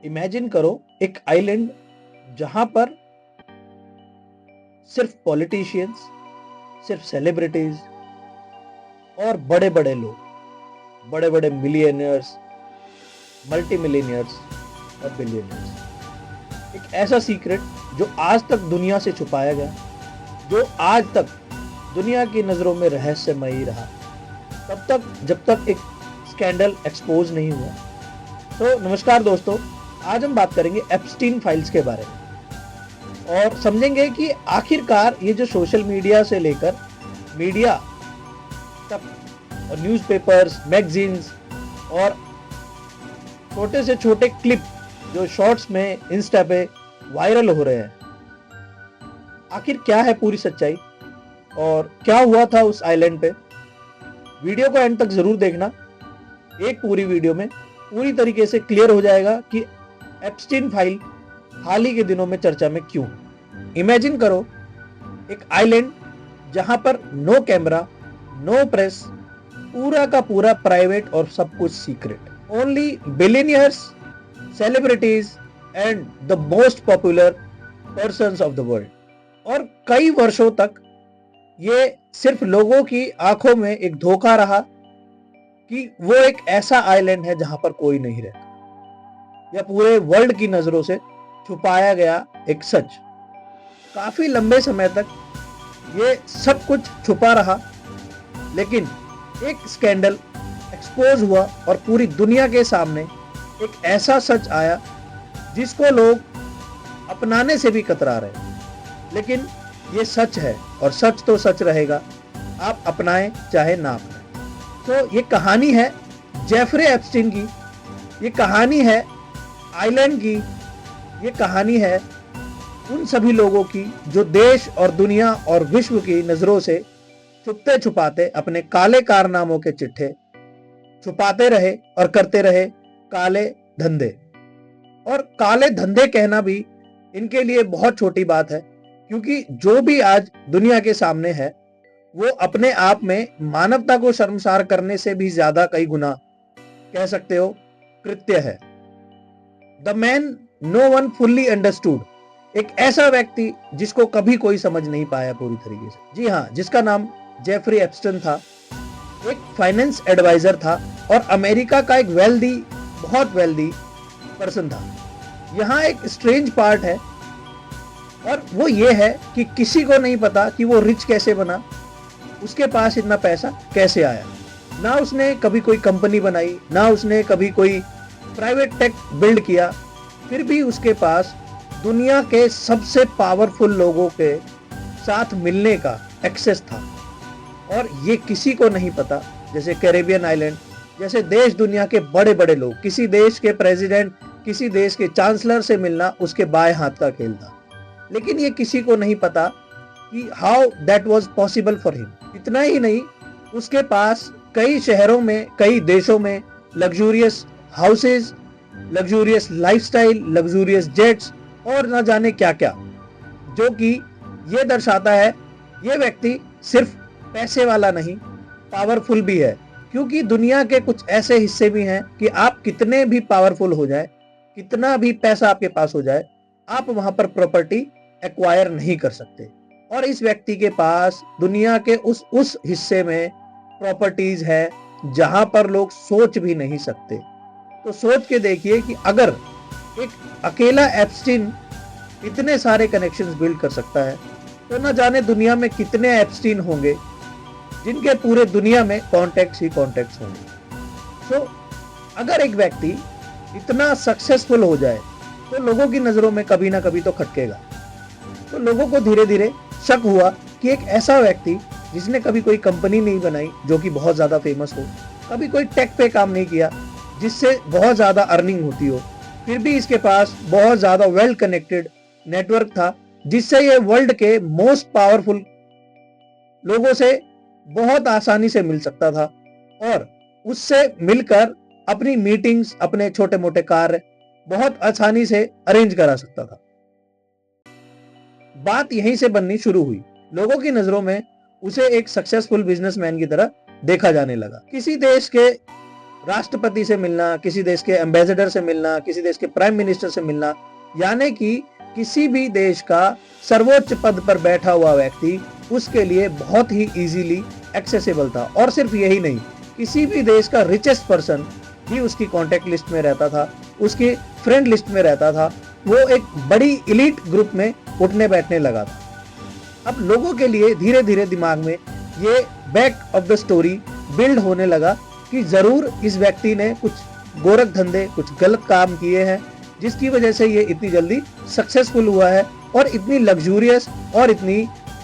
Imagine करो एक island जहां पर सिर्फ पॉलिटिशियंस, सिर्फ सेलिब्रिटीज और बड़े बड़े लोग, बड़े बड़े मिलियनियर्स, मल्टी मिलियनियर्स और बिलियनियर्स। एक ऐसा सीक्रेट जो आज तक दुनिया से छुपाया गया, जो आज तक दुनिया की नजरों में रहस्यमयी रहा, तब तक जब तक एक स्कैंडल एक्सपोज नहीं हुआ। तो नमस्कार दोस्तों, आज हम बात करेंगे एप्स्टीन फाइल्स के बारे में और समझेंगे कि आखिरकार ये जो सोशल मीडिया से लेकर मीडिया तक और न्यूज़पेपर्स, मैगजीन्स और छोटे से छोटे क्लिप जो शॉर्ट्स में इंस्टा पे वायरल हो रहे हैं, आखिर क्या है पूरी सच्चाई और क्या हुआ था उस आइलैंड पे। वीडियो को एंड तक जरूर देखना। एक पूरी वीडियो में पूरी तरीके से क्लियर हो जाएगा कि एप्स्टीन फाइल हाल ही के दिनों में चर्चा में क्यों। इमेजिन करो एक आइलैंड जहां पर नो कैमरा, नो प्रेस, पूरा का पूरा प्राइवेट और सब कुछ secret. Only billionaires, celebrities and the most popular persons of the world. और कई वर्षों तक ये सिर्फ लोगों की आंखों में एक धोखा रहा कि वो एक ऐसा आइलैंड है जहां पर कोई नहीं रहता, या पूरे वर्ल्ड की नजरों से छुपाया गया एक सच। काफी लंबे समय तक ये सब कुछ छुपा रहा, लेकिन एक स्कैंडल एक्सपोज हुआ और पूरी दुनिया के सामने एक ऐसा सच आया जिसको लोग अपनाने से भी कतरा रहे। लेकिन ये सच है और सच तो सच रहेगा, आप अपनाएं चाहे ना अपनाएं। तो ये कहानी है जेफरे एप्स्टीन की, ये कहानी है आइलैंड की, ये कहानी है उन सभी लोगों की जो देश और दुनिया और विश्व की नजरों से छुपते छुपाते अपने काले कारनामों के चिट्ठे छुपाते रहे और करते रहे काले धंधे। और काले धंधे कहना भी इनके लिए बहुत छोटी बात है, क्योंकि जो भी आज दुनिया के सामने है वो अपने आप में मानवता को शर्मसार करने से भी ज्यादा कई गुना, कह सकते हो, कृत्य है। The man no one fully understood, एक ऐसा व्यक्ति जिसको कभी कोई समझ नहीं पाया पूरी तरीके से। जी हाँ, जिसका नाम जेफरी एप्स्टीन था। एक फाइनेंस एडवाइजर था और अमेरिका का एक वेल्दी, बहुत वेल्दी पर्सन था। यहाँ एक स्ट्रेंज पार्ट है और वो ये है कि किसी को नहीं पता कि वो रिच कैसे बना, उसके पास इतना पैसा कैसे आया। ना उसने कभी कोई कंपनी बनाई, ना उसने कभी कोई प्राइवेट टेक बिल्ड किया, फिर भी उसके पास दुनिया के सबसे पावरफुल लोगों के साथ मिलने का एक्सेस था। और ये किसी को नहीं पता। जैसे कैरेबियन आइलैंड जैसे देश, दुनिया के बड़े बड़े लोग, किसी देश के प्रेसिडेंट, किसी देश के चांसलर से मिलना उसके बाएं हाथ का खेल था। लेकिन ये किसी को नहीं पता कि how that was possible for him. इतना ही नहीं, उसके पास कई शहरों में, कई देशों में luxurious houses, luxurious lifestyle, luxurious jets और न जाने क्या क्या, जो कि ये दर्शाता है ये व्यक्ति सिर्फ पैसे वाला नहीं, पावरफुल भी है। क्योंकि दुनिया के कुछ ऐसे हिस्से भी हैं कि आप कितने भी पावरफुल हो जाए, कितना भी पैसा आपके पास हो जाए, आप वहां पर प्रॉपर्टी एक्वायर नहीं कर सकते। और इस व्यक्ति के पास दुनिया के उस हिस्से में प्रॉपर्टीज है जहां पर लोग सोच भी नहीं सकते। तो सोच के देखिए कि अगर एक अकेला एप्स्टीन इतने सारे कनेक्शंस बिल्ड कर सकता है, तो न जाने दुनिया में कितने एप्स्टीन होंगे जिनके पूरे दुनिया में कॉन्टेक्ट्स ही कॉन्टेक्ट्स होंगे। सो अगर एक व्यक्ति इतना सक्सेसफुल हो जाए तो लोगों की नजरों में कभी ना कभी तो खटकेगा। तो लोगों को धीरे धीरे शक हुआ कि एक ऐसा व्यक्ति जिसने कभी कोई कंपनी नहीं बनाई जो कि बहुत ज्यादा फेमस हो, कभी कोई टेक पे काम नहीं किया जिससे बहुत ज्यादा अर्निंग होती हो, फिर भी इसके पास बहुत ज्यादा वेल कनेक्टेड नेटवर्क था जिससे ये वर्ल्ड के मोस्ट पावरफुल लोगों से बहुत आसानी से मिल सकता था और उससे मिलकर अपनी मीटिंग्स, अपने छोटे मोटे कार्य बहुत आसानी से अरेंज करा सकता था। बात यहीं से बननी शुरू हुई। लोगों की नजरों में उसे एक सक्सेसफुल बिजनेसमैन की तरह देखा जाने लगा। किसी देश के राष्ट्रपति से मिलना, किसी देश के एम्बेसडर से मिलना, किसी देश के प्राइम मिनिस्टर से मिलना, यानी कि किसी भी देश का सर्वोच्च पद पर बैठा हुआ व्यक्ति उसके लिए बहुत ही इजीली एक्सेसिबल था। और सिर्फ यही नहीं, किसी भी देश का रिचेस्ट पर्सन भी उसकी कॉन्टेक्ट लिस्ट में रहता था, उसकी फ्रेंड लिस्ट में रहता था, वो एक बड़ी इलीट ग्रुप में उठने बैठने लगा था। अब लोगों के लिए धीरे धीरे दिमाग में ये back of the story build होने लगा कि जरूर इस व्यक्ति ने कुछ गोरख धंधे, कुछ गलत काम किए हैं, जिसकी वजह से ये इतनी जल्दी सक्सेसफुल हुआ है और इतनी लग्जूरियस और इतनी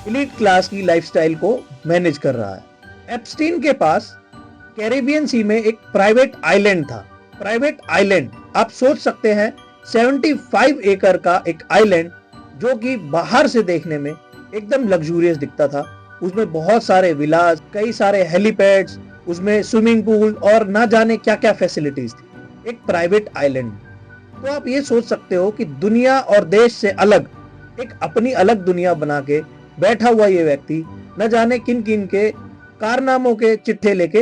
एलीट क्लास की लाइफस्टाइल को मैनेज कर रहा है। एप्स्टीन के पास कैरेबियन सी में एक प्राइवेट आइलैंड था। प्राइवेट आइलैंड, आप सोच सकते हैं 75 एकड़ का एक आइलैंड जो कि बाहर से देखने में एकदम लग्जूरियस दिखता था। उसमें बहुत सारे विलास, कई सारे हेलीपैड्स, उसमें स्विमिंग पूल और ना जाने क्या क्या फैसिलिटीज थी, एक प्राइवेट आइलैंड। तो आप ये सोच सकते हो कि दुनिया और देश से अलग एक अपनी अलग दुनिया बना के बैठा हुआ ये व्यक्ति न जाने किन किन के कारनामों के चिट्ठे लेके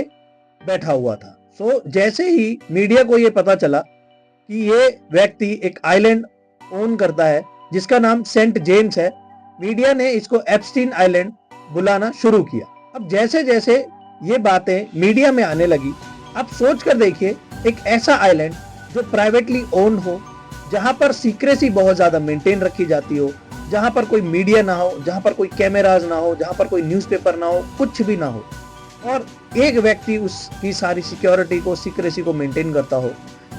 बैठा हुआ था। सो जैसे ही मीडिया को ये पता चला कि ये व्यक्ति एक आइलैंड ओन करता है जिसका नाम सेंट जेम्स है, मीडिया ने इसको एप्स्टीन आइलैंड बुलाना शुरू किया। अब जैसे जैसे ये बातें मीडिया में आने लगी, आप सोच कर देखिए, एक ऐसा आइलैंड जो प्राइवेटली ओन्ड हो, जहां पर सीक्रेसी बहुत ज्यादा मेंटेन रखी जाती हो, जहां पर कोई मीडिया ना हो, जहां पर कोई कैमराज ना हो, जहां पर कोई न्यूज़पेपर ना हो, कुछ भी ना हो, और एक व्यक्ति उसकी सारी सिक्योरिटी को, सीक्रेसी को मेंटेन करता हो,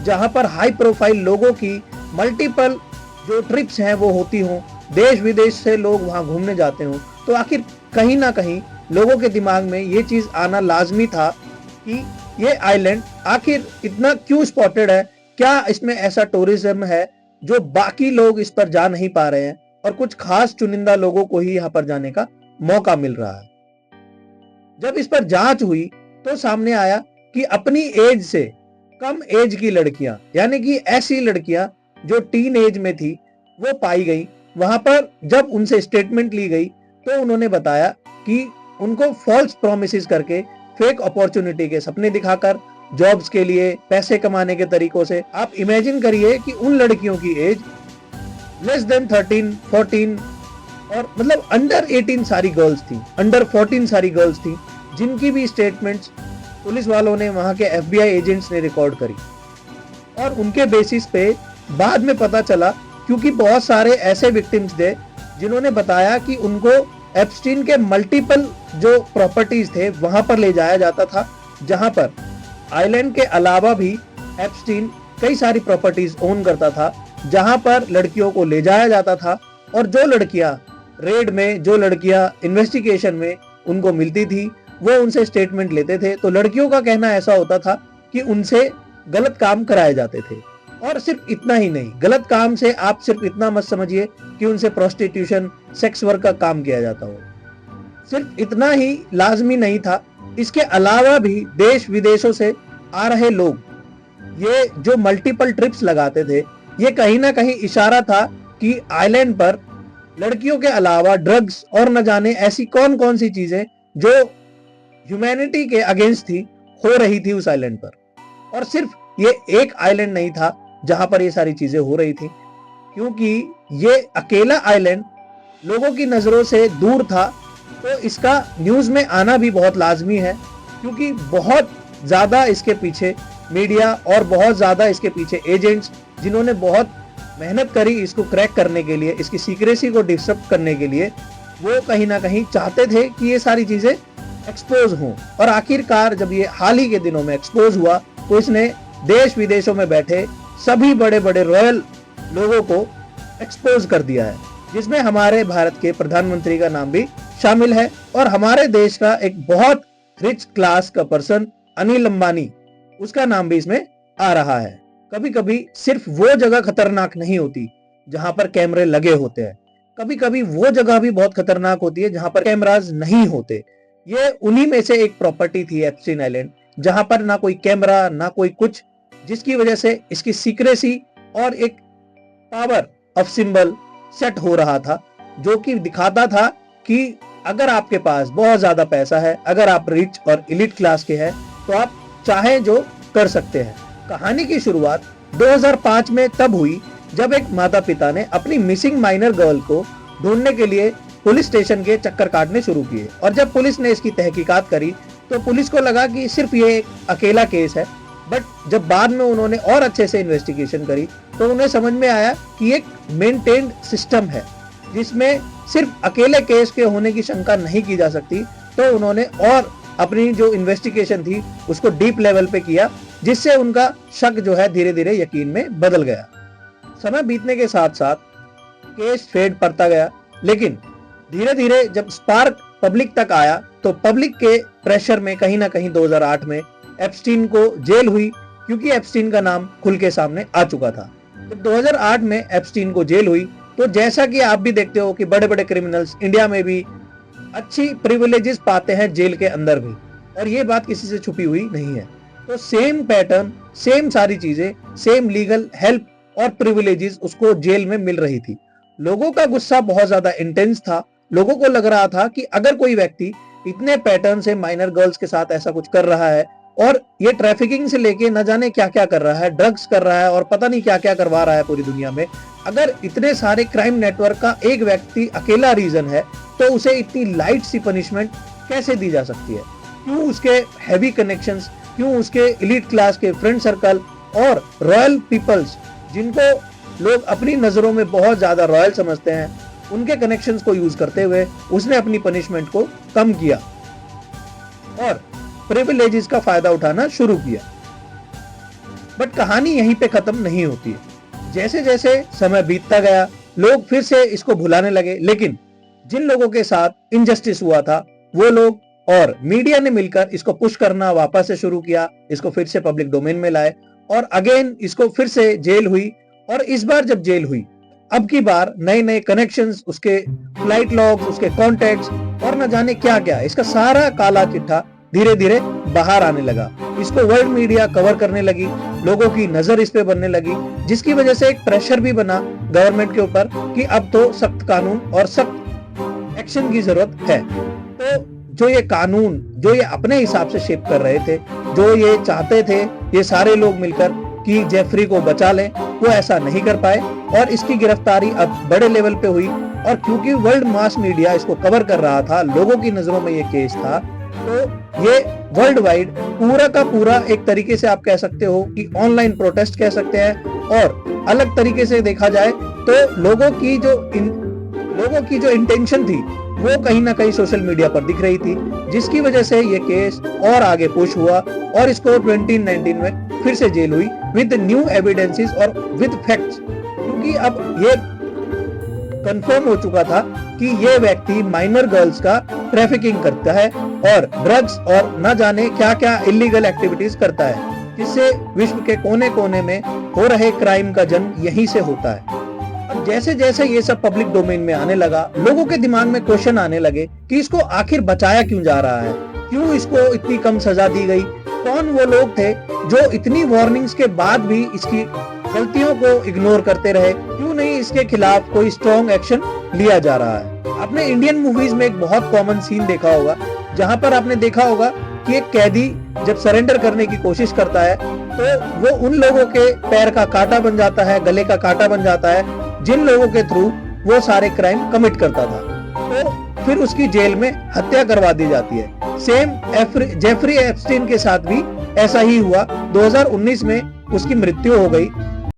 जहां पर हाई प्रोफाइल लोगों की मल्टीपल जो ट्रिप्स हैं वो होती हों, देश विदेश से लोग वहां घूमने जाते हों, तो आखिर कहीं ना कहीं लोगों के दिमाग में ये चीज आना लाजमी था कि ये आइलैंड आखिर इतना क्यों स्पॉटेड है, क्या इसमें ऐसा टूरिज्म है जो बाकी लोग इस पर जा नहीं पा रहे हैं और कुछ खास चुनिंदा लोगों को ही यहाँ पर जाने का मौका मिल रहा है। जब इस पर जांच हुई तो सामने आया कि अपनी एज से कम एज की लड़कियां, यानी कि ऐसी लड़कियां जो टीन एज में थी, वो पाई गई। वहां पर जब उनसे स्टेटमेंट ली गई तो उन्होंने बताया कि उनको फॉल्स प्रोमिसेस करके, फेक अपॉर्चुनिटी के सपने दिखाकर, जॉब्स के लिए पैसे कमाने के तरीकों से, आप इमेजिन करिए कि उन लड़कियों की एज लेस देन 13, 14 और मतलब अंडर 18 सारी गर्ल्स थी, अंडर 14 सारी गर्ल्स थी, जिनकी भी स्टेटमेंट्स पुलिस वालों ने, वहां के FBI एजेंट्स ने रिकॉर्ड करी। और उनके बेसिस पे बाद में पता चला, क्योंकि बहुत सारे ऐसे विक्टिम्स थे जिन्होंने बताया कि उनको एप्स्टीन के मल्टीपल जो प्रॉपर्टीज थे वहां पर ले जाया जाता था, जहां पर आइलैंड के अलावा भी एप्स्टीन कई सारी प्रॉपर्टीज ओन करता था, जहां पर लड़कियों को ले जाया जाता था। और जो लड़कियां रेड में, जो लड़कियां इन्वेस्टिगेशन में उनको मिलती थी, वो उनसे स्टेटमेंट लेते थे, तो लड़कियों का कहना ऐसा होता था कि उनसे गलत काम कराए जाते थे। और सिर्फ इतना ही नहीं, गलत काम से आप सिर्फ इतना मत समझिए कि उनसे प्रोस्टिट्यूशन, सेक्स वर्क का काम किया जाता हो। सिर्फ इतना ही लाजमी नहीं था, इसके अलावा भी देश विदेशों से आ रहे लोग ये जो मल्टीपल ट्रिप्स लगाते थे, ये कहीं ना कहीं इशारा था कि आइलैंड पर लड़कियों के अलावा ड्रग्स और न जाने ऐसी कौन कौन सी चीजें जो ह्यूमैनिटी के अगेंस्ट थी, हो रही थी उस आइलैंड पर। और सिर्फ ये एक आइलैंड नहीं था जहां पर ये सारी चीजें हो रही थी, क्योंकि ये अकेला आइलैंड लोगों की नजरों से दूर था, तो इसका न्यूज में आना भी बहुत लाजमी है, क्योंकि बहुत ज्यादा इसके पीछे मीडिया और बहुत ज्यादा इसके पीछे एजेंट्स, जिन्होंने बहुत मेहनत करी इसको क्रैक करने के लिए, इसकी सीक्रेसी को डिस्टर्ब करने के लिए, वो कहीं ना कहीं चाहते थे कि ये सारी चीजें एक्सपोज हों। और आखिरकार जब ये हाल ही के दिनों में एक्सपोज हुआ, तो इसने देश विदेशों में बैठे सभी बड़े बड़े रॉयल लोगों को एक्सपोज कर दिया है, जिसमें हमारे भारत के प्रधानमंत्री का नाम भी शामिल है और हमारे देश का एक बहुत रिच क्लास का पर्सन अनिल अंबानी, उसका नाम भी इसमें आ रहा है। कभी कभी सिर्फ वो जगह खतरनाक नहीं होती जहां पर कैमरे लगे होते हैं, कभी कभी वो जगह भी बहुत खतरनाक होती है जहां पर कैमराज नहीं होते। ये उन्हीं में से एक प्रॉपर्टी थी एप्स्टीन आइलैंड, जहां पर ना कोई कैमरा, ना कोई कुछ, जिसकी वजह से इसकी सीक्रेसी और एक पावर ऑफ सिंबल सेट हो रहा था, जो कि दिखाता था कि अगर आपके पास बहुत ज्यादा पैसा है, अगर आप रिच और एलिट क्लास के हैं, तो आप चाहें जो कर सकते हैं। कहानी की शुरुआत 2005 में तब हुई जब एक माता पिता ने अपनी मिसिंग माइनर गर्ल को ढूंढने के लिए पुलिस स्टेशन के चक्कर काटने शुरू किए, और जब पुलिस ने इसकी तहकीकात करी तो पुलिस को लगा कि सिर्फ ये एक अकेला केस है, बट जब बाद में उन्होंने और अच्छे से इन्वेस्टिगेशन करी तो उन्हें समझ में आया कि एक मेंटेन्ड सिस्टम है जिसमें सिर्फ अकेले केस के होने की शंका नहीं की जा सकती। तो उन्होंने और अपनी जो इन्वेस्टिगेशन थी उसको डीप लेवल पे किया, जिससे उनका शक जो है धीरे धीरे यकीन में बदल गया। समय बीतने के साथ साथ केस फेड पड़ता गया, लेकिन धीरे धीरे जब स्पार्क पब्लिक तक आया तो पब्लिक के प्रेशर में कहीं ना कहीं 2008 में एप्स्टीन को जेल हुई, क्योंकि एप्स्टीन का नाम खुल के सामने आ चुका था। जब 2008 में एप्स्टीन को जेल हुई तो जैसा कि आप भी देखते हो कि बड़े बड़े क्रिमिनल्स इंडिया में भी अच्छी प्रिविलेजेस पाते हैं जेल के अंदर भी, और ये बात किसी से छुपी हुई नहीं है। तो सेम पैटर्न, सेम सारी चीजें, सेम लीगल हेल्प और प्रिविलेजेस उसको जेल में मिल रही थी। लोगों का गुस्सा बहुत ज्यादा इंटेंस था। लोगों को लग रहा था कि अगर कोई व्यक्ति इतने पैटर्न से माइनर गर्ल्स के साथ ऐसा कुछ कर रहा है, और ये ट्रैफिकिंग से लेके न जाने क्या क्या कर रहा है, ड्रग्स कर रहा है और पता नहीं क्या क्या करवा रहा है पूरी दुनिया में, अगर इतने सारे क्राइम नेटवर्क का एक व्यक्ति अकेला रीजन है तो उसे इतनी लाइट सी पनिशमेंट कैसे दी जा सकती है? क्यों उसके हैवी कनेक्शंस, क्यों उसके एलीट क्लास के फ्रेंड सर्कल और रॉयल पीपल्स, जिनको लोग अपनी नजरों में बहुत ज्यादा रॉयल समझते हैं, उनके कनेक्शंस को यूज करते हुए उसने अपनी पनिशमेंट को कम किया और प्रिविलेजेस का फायदा उठाना शुरू किया। बट कहानी यहीं पे खत्म नहीं होती है। जैसे जैसे समय बीतता गया लोग फिर से इसको भुलाने लगे, लेकिन जिन लोगों के साथ इनजस्टिस हुआ था वो लोग और मीडिया ने मिलकर इसको पुश करना वापस से शुरू किया, इसको फिर से पब्लिक डोमेन में लाए और अगेन इसको फिर से जेल हुई। और इस बार जब जेल हुई, अब की बार नए नए कनेक्शंस, उसके फ्लाइट लॉग्स, उसके कॉन्टैक्ट्स और न जाने क्या क्या, इसका सारा काला चिट्ठा धीरे धीरे बाहर आने लगा। इसको वर्ल्ड मीडिया कवर करने लगी, लोगों की नजर इस पे बनने लगी, जिसकी वजह से एक प्रेशर भी बना गवर्नमेंट के ऊपर कि अब तो सख्त कानून और सख्त एक्शन की जरूरत है। तो जो ये कानून जो ये अपने हिसाब से शेप कर रहे थे, जो ये चाहते थे ये सारे लोग मिलकर कि जेफरी को बचा लें, वो ऐसा नहीं कर पाए और इसकी गिरफ्तारी अब बड़े लेवल पे हुई। और क्योंकि वर्ल्ड मास मीडिया इसको कवर कर रहा था, लोगों की नजरों में ये केस था, तो ये वर्ल्ड वाइड पूरा का पूरा एक तरीके से आप कह सकते हो कि ऑनलाइन प्रोटेस्ट कह सकते हैं। और अलग तरीके से देखा जाए तो लोगों की जो इंटेंशन थी वो कहीं ना कहीं सोशल मीडिया पर दिख रही थी, जिसकी वजह से ये केस और आगे पुश हुआ और इसको 2019 में फिर से जेल हुई विद न्यू एविडेंसेस और विद फैक्ट्स, क्योंकि अब ये कंफर्म हो चुका था कि ये व्यक्ति माइनर गर्ल्स का ट्रैफिकिंग करता है और ड्रग्स और न जाने क्या क्या इलीगल एक्टिविटीज करता है, जिससे विश्व के कोने कोने में हो रहे क्राइम का जन्म यहीं से होता है। अब जैसे जैसे ये सब पब्लिक डोमेन में आने लगा, लोगों के दिमाग में क्वेश्चन आने लगे कि इसको आखिर बचाया क्यों जा रहा है, क्यों इसको इतनी कम सजा दी गई, कौन वो लोग थे जो इतनी वार्निंग्स के बाद भी इसकी गलतियों को इग्नोर करते रहे, क्यों नहीं इसके खिलाफ कोई स्ट्रॉन्ग एक्शन लिया जा रहा है। आपने इंडियन मूवीज में एक बहुत कॉमन सीन देखा होगा, जहां पर आपने देखा होगा कि एक कैदी जब सरेंडर करने की कोशिश करता है तो वो उन लोगों के पैर का कांटा बन जाता है, गले का कांटा बन जाता है, जिन लोगों के थ्रू वो सारे क्राइम कमिट करता था। तो फिर उसकी जेल में हत्या करवा दी जाती है। सेम जेफरी एप्स्टीन के साथ भी ऐसा ही हुआ। 2019 में उसकी मृत्यु हो गई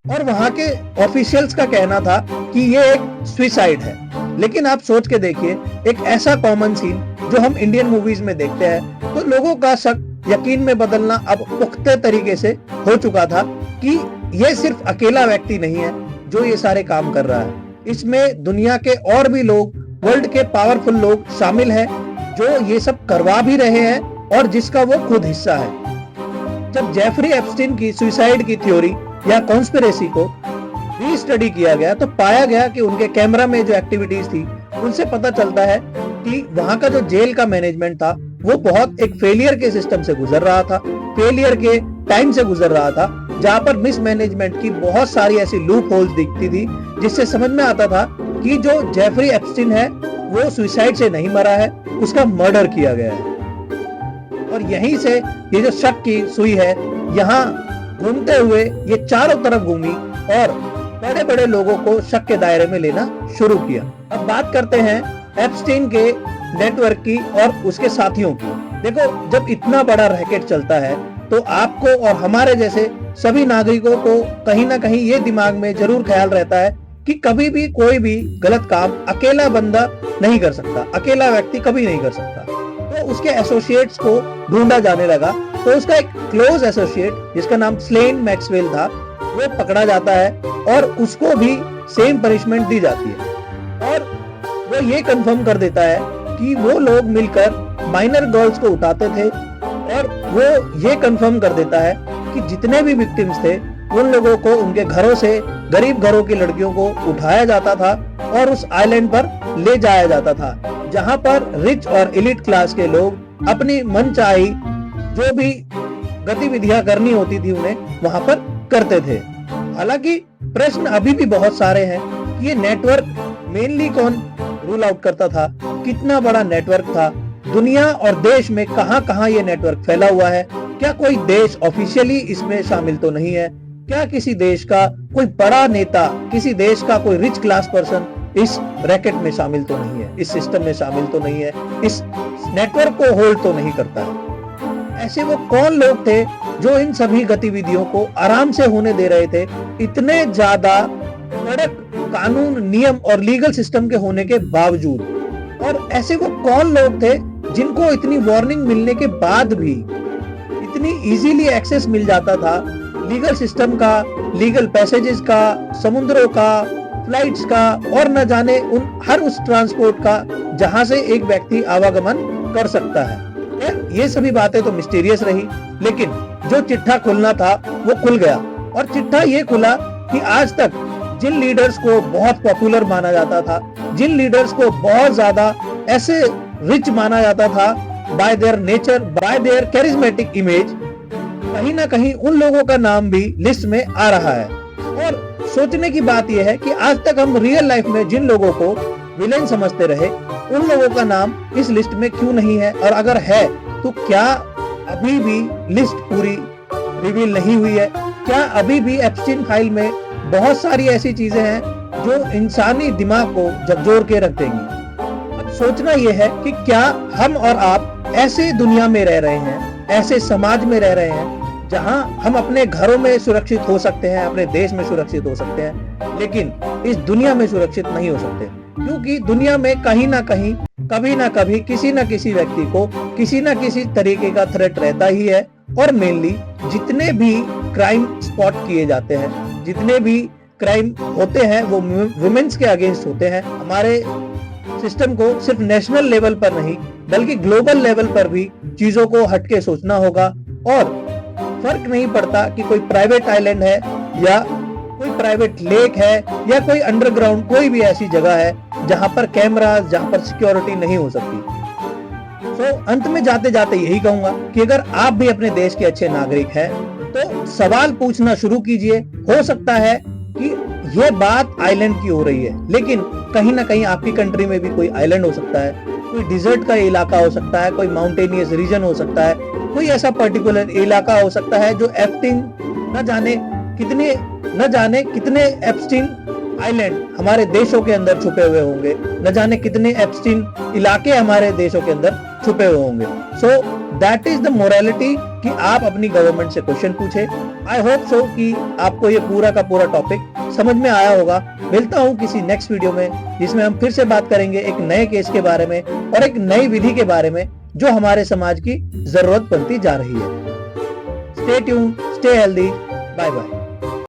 और वहां के ऑफिशियल्स का कहना था कि ये एक सुसाइड है। लेकिन आप सोच के देखिए, एक ऐसा कॉमन सीन जो हम इंडियन मूवीज में देखते हैं, तो लोगों का शक यकीन में बदलना अब पुख्ते तरीके से हो चुका था कि ये सिर्फ अकेला व्यक्ति नहीं है जो ये सारे काम कर रहा है, इसमें दुनिया के और भी लोग, वर्ल्ड के पावरफुल लोग शामिल हैं जो ये सब करवा भी रहे हैं और जिसका वो खुद हिस्सा है। जब जेफरी एप्स्टीन की सुसाइड की थ्योरी या कॉन्स्पिरेसी को भी स्टडी किया गया तो पाया गया कि उनके कैमरा में जो एक्टिविटीज थी उनसे पता चलता है कि वहां का जो जेल का मैनेजमेंट था वो बहुत एक फेलियर के सिस्टम से गुजर रहा था, फेलियर के टाइम से गुजर रहा था, जहां पर मिसमैनेजमेंट की बहुत सारी ऐसी लूप होल्स दिखती थी, जिससे समझ में आता था कि जो जेफरी एप्स्टीन है वो सुसाइड से नहीं मरा है, उसका मर्डर किया गया है। और यहीं से ये जो शक की सुई है यहाँ घूमते हुए ये चारों तरफ घूमी और बड़े बड़े लोगों को शक के दायरे में लेना शुरू किया। अब बात करते हैं एप्स्टीन के नेटवर्क की और उसके साथियों की। देखो, जब इतना बड़ा रैकेट चलता है तो आपको और हमारे जैसे सभी नागरिकों को कहीं ना कहीं ये दिमाग में जरूर ख्याल रहता है कि कभी भी कोई भी गलत काम अकेला बंदा नहीं कर सकता, अकेला व्यक्ति कभी नहीं कर सकता। तो उसके एसोसिएट्स को ढूंढा जाने लगा। तो उसका एक क्लोज एसोसिएट जिसका नाम स्लेन मैक्सवेल था, वो पकड़ा जाता है और उसको भी सेम पनिशमेंट दी जाती है। और वो ये कंफर्म कर देता है कि वो लोग मिलकर माइनर गर्ल्स को उठाते थे और वो ये कंफर्म कर देता है कि जितने भी विक्टिम्स थे उन लोगों को उनके घरों से, गरीब घरों की लड़कियों को उठाया जाता था और उस आइलैंड पर ले जाया जाता था, जहां पर रिच और एलिट क्लास के लोग अपनी मनचाही जो भी गतिविधियां करनी होती थी उन्हें वहां पर करते थे। हालांकि प्रश्न अभी भी बहुत सारे हैं कि ये नेटवर्क मेनली कौन रूल आउट करता था, कितना बड़ा नेटवर्क था, दुनिया और देश में कहां कहां ये नेटवर्क फैला हुआ है, क्या कोई देश ऑफिशियली इसमें शामिल तो नहीं है, क्या किसी देश का कोई बड़ा नेता, किसी देश का कोई रिच क्लास पर्सन इस रैकेट में शामिल तो नहीं है, इस सिस्टम में शामिल तो नहीं है, इस नेटवर्क को होल्ड तो नहीं करता है। ऐसे वो कौन लोग थे जो इन सभी गतिविधियों को आराम से होने दे रहे थे, इतने ज्यादा कड़क कानून, नियम और लीगल सिस्टम के होने के बावजूद? और ऐसे वो कौन लोग थे जिनको इतनी वार्निंग मिलने के बाद भी इतनी इजीली एक्सेस मिल जाता था लीगल सिस्टम का, लीगल पैसेजेस का, समुद्रों का, फ्लाइट्स का और न जाने हर उस ट्रांसपोर्ट का जहां से एक व्यक्ति आवागमन कर सकता है। ये सभी बातें तो मिस्टीरियस रही, लेकिन जो चिट्ठा खुलना था वो खुल गया। और चिट्ठा ये खुला कि आज तक जिन लीडर्स को बहुत पॉपुलर माना जाता था, जिन लीडर्स को बहुत ज्यादा ऐसे रिच माना जाता था bye their nature, bye there charismatic image, कहीं ना कहीं उन लोगों का नाम भी लिस्ट में आ रहा है। और सोचने की बात यह है कि आज तक हम रियल लाइफ में जिन लोगों को विलेन समझते रहे, उन लोगों का नाम इस लिस्ट में क्यों नहीं है? और अगर है तो क्या अभी भी लिस्ट पूरी रिवील नहीं हुई है? क्या अभी भी एप्स्टीन फाइल में बहुत सारी ऐसी चीजें हैं जो इंसानी दिमाग को झकझोर के रख देंगी? अब सोचना यह है कि क्या हम और आप ऐसे दुनिया में रह रहे हैं, ऐसे समाज में रह रहे हैं जहां हम अपने घरों में सुरक्षित हो सकते हैं, अपने देश में सुरक्षित हो सकते हैं, लेकिन इस दुनिया में सुरक्षित नहीं हो सकते, क्योंकि दुनिया में कहीं ना कहीं, कभी ना कभी, किसी ना किसी व्यक्ति को किसी ना किसी तरीके का थ्रेट रहता ही है। और मेनली जितने भी क्राइम स्पॉट किए जाते हैं, जितने भी क्राइम होते हैं, वो वुमेन्स के अगेंस्ट होते हैं। हमारे सिस्टम को सिर्फ नेशनल लेवल पर नहीं बल्कि ग्लोबल लेवल पर भी चीजों को हटके सोचना होगा। और फर्क नहीं पड़ता कि कोई प्राइवेट आइलैंड है या कोई प्राइवेट लेक है या कोई अंडरग्राउंड कोई भी ऐसी जगह है जहां पर कैमरा, जहां पर सिक्योरिटी नहीं हो सकती। अंत में जाते जाते यही कहूंगा कि अगर आप भी अपने देश के अच्छे नागरिक हैं तो सवाल पूछना शुरू कीजिए। हो सकता है कि यह बात आइलैंड की हो रही है, लेकिन कहीं ना कहीं आपकी कंट्री में भी कोई आइलैंड हो सकता है, कोई डिजर्ट का इलाका हो सकता है, कोई माउंटेनियस रीजन हो सकता है, कोई ऐसा पर्टिकुलर इलाका हो सकता है जो एप्स्टीन न जाने कितने एप्स्टीन आइलैंड हमारे देशों के अंदर छुपे हुए होंगे, न जाने कितने एप्स्टीन इलाके हमारे देशों के अंदर छुपे हुए होंगे। So that is the morality कि आप अपनी गवर्नमेंट से क्वेश्चन पूछे। आई होप सो कि आपको ये पूरा का पूरा टॉपिक समझ में आया होगा। मिलता हूँ किसी नेक्स्ट वीडियो में जिसमें हम फिर से बात करेंगे एक नए केस के बारे में और एक नई विधि के बारे में जो हमारे समाज की जरूरत बनती जा रही है। Stay tuned, stay healthy, bye bye.